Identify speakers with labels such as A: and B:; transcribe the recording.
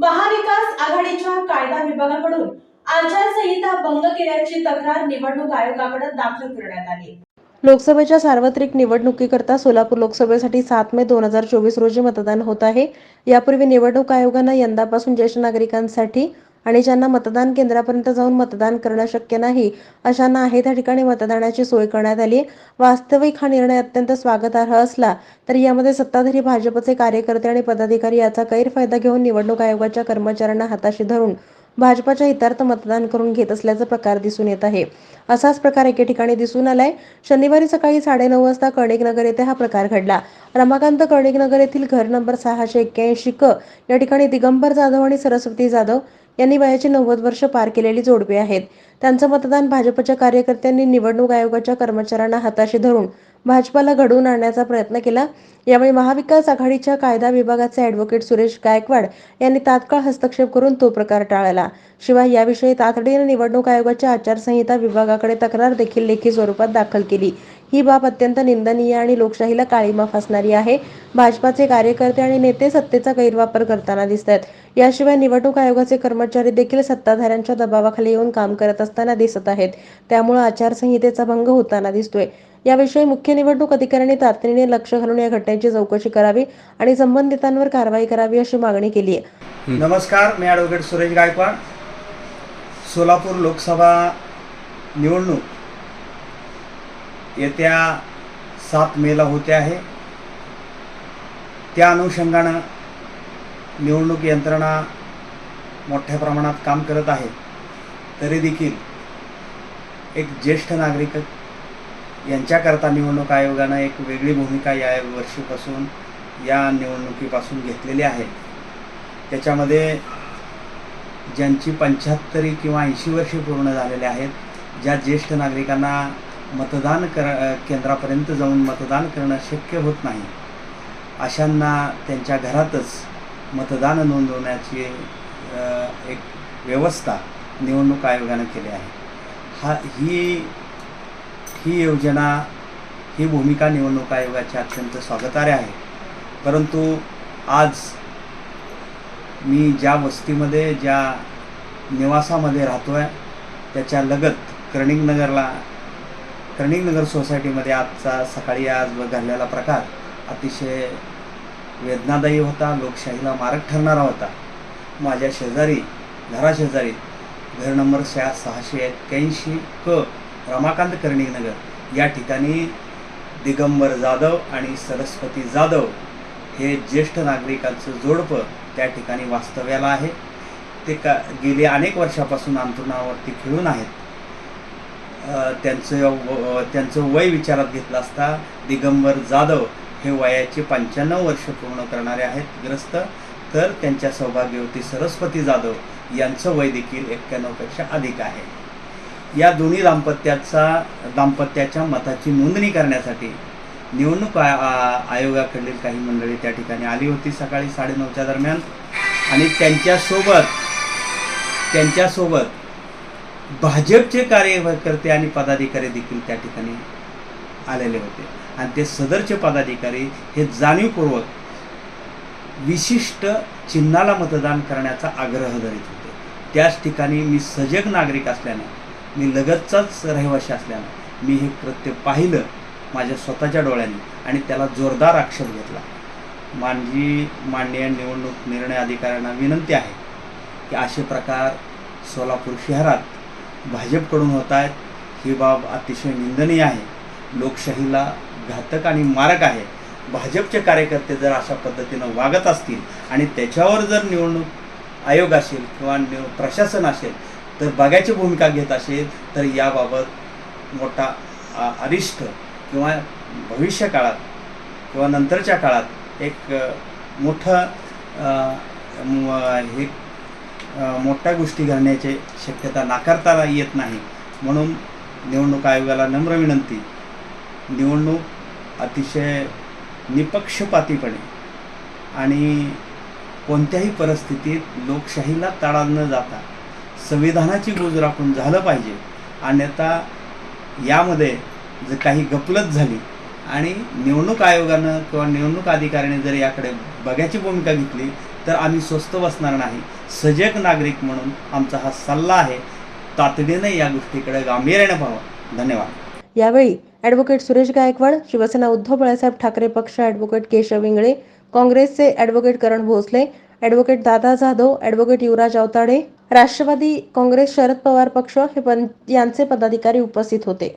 A: महाविकास आघाडीच्या कायदा विभागाकडून आचारसंहिता भंग केल्याची तक्रार निवडणूक आयोगाकडे दाखल करण्यात आली।
B: लोकसभेच्या सार्वत्रिक निवडणुकीकरता सोलापूर लोकसभेसाठी 7 मे 2024 रोजी मतदान होत आहे। यापूर्वी निवडणूक आयोगाने यंदापासून ज्येष्ठ नागरिकांसाठी आणि ज्यांना मतदान केंद्रापर्यंत जाऊन मतदान करणं शक्य नाही अशांना आहे त्या ठिकाणी मतदानाची सोय करण्यात आली। वास्तविक हा निर्णय अत्यंत स्वागतार्ह असला तरी यामध्ये सत्ताधारी भाजपचे कार्यकर्ते आणि पदाधिकारी याचा गैरफायदा घेऊन निवडणूक आयोगाच्या कर्मचाऱ्यांना हाताशी धरून भाजपच्या हितार्थ मतदान करून घेत असल्याचा प्रकार दिसून येत आहे। असाच प्रकार एके ठिकाणी दिसून आलाय। शनिवारी सकाळी 9:30 वाजता कर्णिकनगर येथे हा प्रकार घडला। रमाकांत कर्णिकनगर येथील घर नंबर 681 क या ठिकाणी दिगंबर जाधव आणि सरस्वती जाधव यांनी वयाची 90 वर्ष पार केलेली जोडपे आहेत। त्यांचं मतदान भाजपच्या कार्यकर्त्यांनी निवडणूक आयोगाच्या कर्मचाऱ्यांना हाताशी धरून भाजपला घडवून आणण्याचा प्रयत्न केला। यावेळी महाविकास आघाडीच्या कायदा विभागाचे ॲडव्होकेट सुरेश गायकवाड यांनी तात्काळ हस्तक्षेप करून तो प्रकार टाळला। शिवाय याविषयी तातडीने निवडणूक आयोगाच्या आचारसंहिता विभागाकडे तक्रार देखील लेखी स्वरूपात दाखल केली। ही बाब अत्यंत निंदनीय आणि लोकशाहीला काळीमा फासणारी आहे। भाजपाचे कार्यकर्ते आणि नेते सत्तेचा गैरवापर करताना दिसतात। याशिवाय निवडणूक आयोगाचे कर्मचारी देखील सत्ताधाऱ्यांच्या दबावाखाली येऊन काम करत असताना दिसत आहेत। त्यामुळे आचारसंहितेचा भंग होताना दिसतोय। याविषयी मुख्य निवडणूक अधिकाऱ्यांनी तातडीने लक्ष घालून या घटनेची चौकशी करावी आणि संबंधितांवर कारवाई करावी अशी मागणी केली आहे।
C: नमस्कार, मी ॲडव्होकेट सुरेश गायकवाड। सोलापूर लोकसभा निवडणूक येत्या 7 मेला होते आहे। त्या अनुषंगानं निवडणूक यंत्रणा मोठ्या प्रमाणात काम करत आहे। तरी देखील एक ज्येष्ठ नागरिक यांच्याकरता निवडणूक आयोगानं एक वेगळी भूमिका या वर्षीपासून या निवडणुकीपासून घेतलेली आहे। त्याच्यामध्ये ज्यांची 75 किंवा 80 वर्षे पूर्ण झालेले आहेत, ज्या ज्येष्ठ नागरिकांना मतदान केंद्रापर्यंत जाऊन मतदान करणं शक्य होत नाही अशांना त्यांच्या घरातच मतदान नोंदवण्याची एक व्यवस्था निवडणूक आयोगाने केली आहे। ही योजना, ही भूमिका निवडणूक आयोगाची अत्यंत स्वागतार्ह आहे। परंतु आज मी ज्या वस्तीमध्ये, ज्या निवासामध्ये राहतोय त्याच्या लगत कर्णिकनगर सोसायटीमध्ये आजचा सकाळी घडलेला प्रकार अतिशय वेदनादायी होता, लोकशाहीला मारक ठरणारा होता। माझ्या घराशेजारी घर नंबर 681 क रमाकांत कर्णिकनगर या ठिकाणी दिगंबर जाधव आणि सरस्वती जाधव हे ज्येष्ठ नागरिकांचं जोडपं त्या ठिकाणी वास्तव्याला आहे। ते गेली अनेक वर्षापासून अंथरुणावरती खिळून आहेत। त्यांचं वय विचारात घेतलं असता दिगंबर जाधव हे वयाचे 95 वर्ष पूर्ण करणारे आहेत ग्रस्त, तर त्यांच्या सौभाग्यवती सरस्वती जाधव यांचं वय देखील 91 पेक्षा अधिक आहे। या दोन्ही दाम्पत्याच्या मताची नोंदणी करण्यासाठी निवडणूक आयोगाकडील काही मंडळी त्या ठिकाणी आली होती सकाळी 9:30च्या दरम्यान, आणि त्यांच्यासोबत भाजपचे कार्यकर्ते आणि पदाधिकारी देखील त्या ठिकाणी आलेले होते। आणि ते सदरचे पदाधिकारी हे जाणीवपूर्वक विशिष्ट चिन्हाला मतदान करण्याचा आग्रह धरीत होते। त्याच ठिकाणी मी सजग नागरिक असल्यानं, मी लगतचाच रहिवासी असल्यानं मी हे कृत्य पाहिलं माझ्या स्वतःच्या डोळ्यांनी आणि त्याला जोरदार आक्षेप घेतला। माझी माननीय निवडणूक निर्णय अधिकाऱ्यांना विनंती आहे की असे प्रकार सोलापूर शहरात भाजपकडून होत आहेत। ही बाब अतिशय निंदनीय आहे, लोकशाहीला घातक आणि मारक आहे। भाजपचे कार्यकर्ते जर अशा पद्धतीनं वागत असतील आणि त्याच्यावर जर निवडणूक आयोग असेल किंवा प्रशासन असेल तर बघायची भूमिका घेत असेल तर याबाबत मोठा अरिष्ट किंवा भविष्य काळात किंवा नंतरच्या काळात एक मोठ्या गोष्टी घडण्याची शक्यता नाकारता येत नाही। म्हणून निवडणूक आयोगाला नम्र विनंती, निवडणूक अतिशय निपक्षपातीपणे आणि कोणत्याही परिस्थितीत लोकशाहीला तडा न जाता संविधानाची गोज राखून झालं पाहिजे। अन्यथा यामध्ये जर काही गफलत झाली आणि निवडणूक आयोगानं किंवा निवडणूक अधिकाऱ्याने जर याकडे बघायची भूमिका घेतली तर आम्ही स्वस्थ बसणार नाही. सजग नागरिक म्हणून आमचा हा सल्ला आहे. तातडीने या गोष्टीकडे गांभीर्याने पाहावं. धन्यवाद.
B: यावेळी ॲडव्होकेट सुरेश गायकवाड, शिवसेना उद्धव बाळासाहेब ठाकरे पक्ष ॲडव्होकेट केशव इंगळे, काँग्रेसचे ॲडव्होकेट करण भोसले, ॲडव्होकेट दादा जाधव, ॲडव्होकेट युवराज अवताडे, राष्ट्रवादी काँग्रेस शरद पवार पक्ष यांचे पदाधिकारी उपस्थित होते.